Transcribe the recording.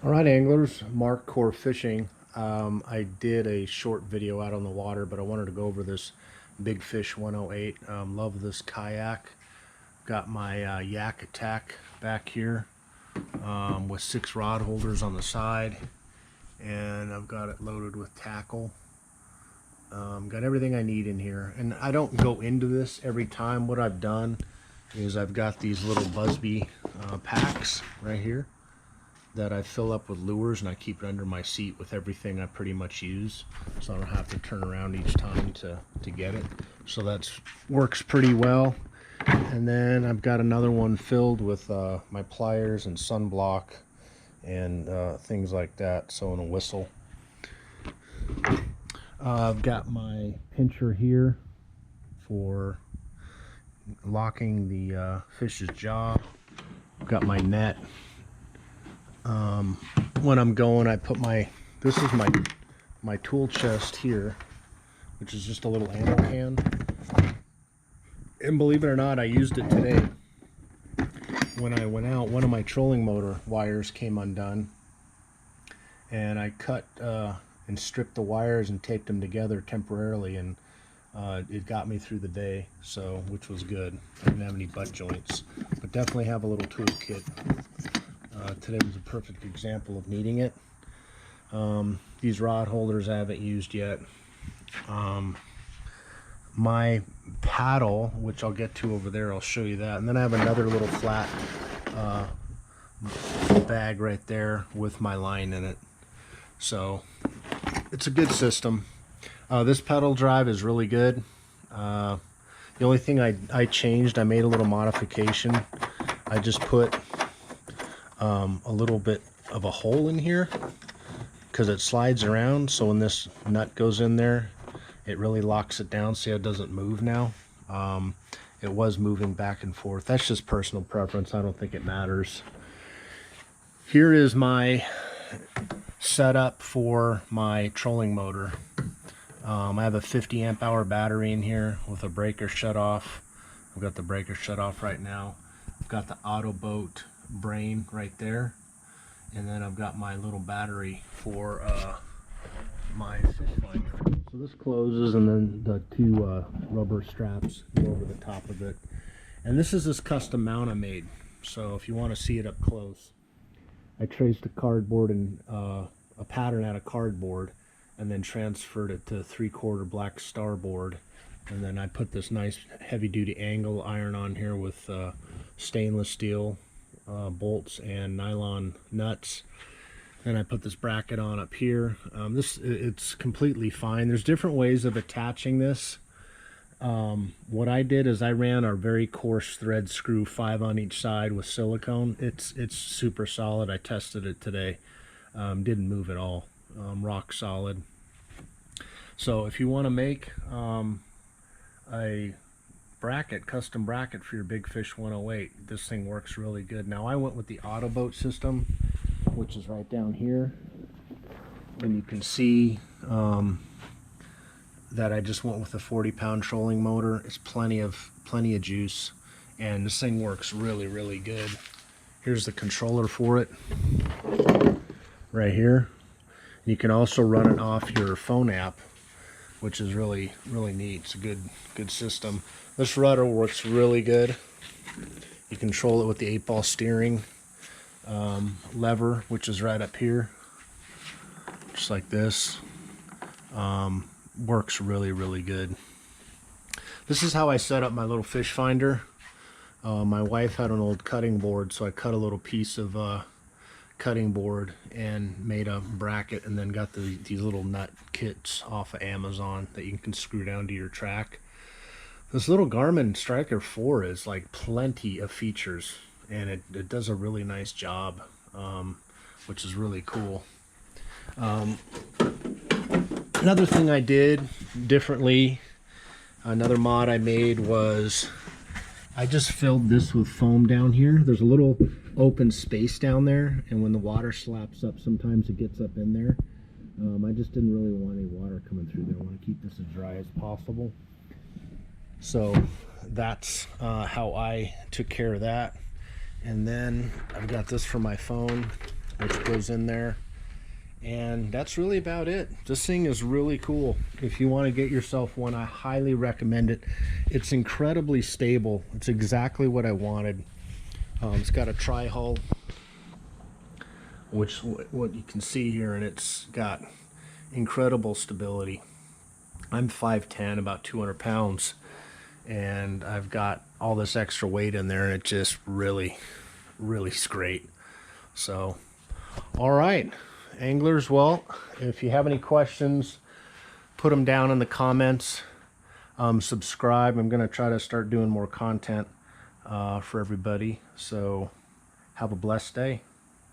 All right, anglers, Mark Core Fishing. I did a short video out on the water, but I wanted to go over this Big Fish 108. Love this kayak. Got my Yak Attack back here with 6 rod holders on the side, and I've got it loaded with tackle. Got everything I need in here, and I don't go into this every time. What I've done is I've got these little Busby packs right here that I fill up with lures, and I keep it under my seat with everything I pretty much use, so I don't have to turn around each time to get it. So that works pretty well. And then I've got another one filled with my pliers and sunblock and things like that, so in a whistle. I've got my pincher here for locking the fish's jaw. I've got my net. When I'm going, I put this is my tool chest here, which is just a little ammo can. And believe it or not, I used it today. When I went out, one of my trolling motor wires came undone, and I cut and stripped the wires and taped them together temporarily, and it got me through the day, so which was good. I didn't have any butt joints, but definitely have a little tool kit. Today was a perfect example of needing it. These rod holders I haven't used yet. My paddle, which I'll get to over there, I'll show you that. And then I have another little flat bag right there with my line in it. So it's a good system. This pedal drive is really good. The only thing I changed, I made a little modification. I just put a little bit of a hole in here because it slides around, so when this nut goes in there, it really locks it down. See how it doesn't move now? It was moving back and forth. That's just personal preference. I don't think it matters. Here is my setup for my trolling motor. I have a 50 amp hour battery in here with a breaker shut off. I've got the breaker shut off right now. I've got the auto boat brain right there, and then I've got my little battery for my fish finder. So this closes, and then the 2 rubber straps go over the top of it. And this is this custom mount I made, so if you want to see it up close, I traced a cardboard and a pattern out of cardboard, and then transferred it to 3/4 black star board, and then I put this nice heavy-duty angle iron on here with stainless steel bolts and nylon nuts. Then I put this bracket on up here. It's completely fine. There's different ways of attaching this. What I did is I ran a very coarse thread screw, 5 on each side with silicone. It's super solid. I tested it today. Didn't move at all. Rock solid. So if you want to make a custom bracket for your Big Fish 108, this thing works really good. Now I went with the auto boat system, which is right down here, and you can see that I just went with a 40-pound trolling motor. It's plenty of juice, and this thing works really good. Here's the controller for it right here. You can also run it off your phone app, which is really neat. It's a good system. This rudder works really good. You control it with the 8-ball steering lever, which is right up here, just like this. Works really good. This is how I set up my little fish finder. My wife had an old cutting board, so I cut a little piece of cutting board and made a bracket, and then got these little nut kits off of Amazon that you can screw down to your track. This little Garmin Striker 4 is like plenty of features, and it does a really nice job, which is really cool. Another thing I did differently, another mod I made, was I just filled this with foam down here. There's a little open space down there, and when the water slaps up, sometimes it gets up in there. I just didn't really want any water coming through there. I want to keep this as dry as possible. So that's how I took care of that. And then I've got this for my phone. which goes in there. And that's really about it. This thing is really cool. If you want to get yourself one, I highly recommend it. It's incredibly stable. It's exactly what I wanted. It's got a tri-hull, which what you can see here, and it's got incredible stability. I'm 5'10", about 200 pounds, and I've got all this extra weight in there, and it just really is great. So, all right, anglers, well, if you have any questions, put them down in the comments. Subscribe. I'm going to try to start doing more content for everybody. So have a blessed day.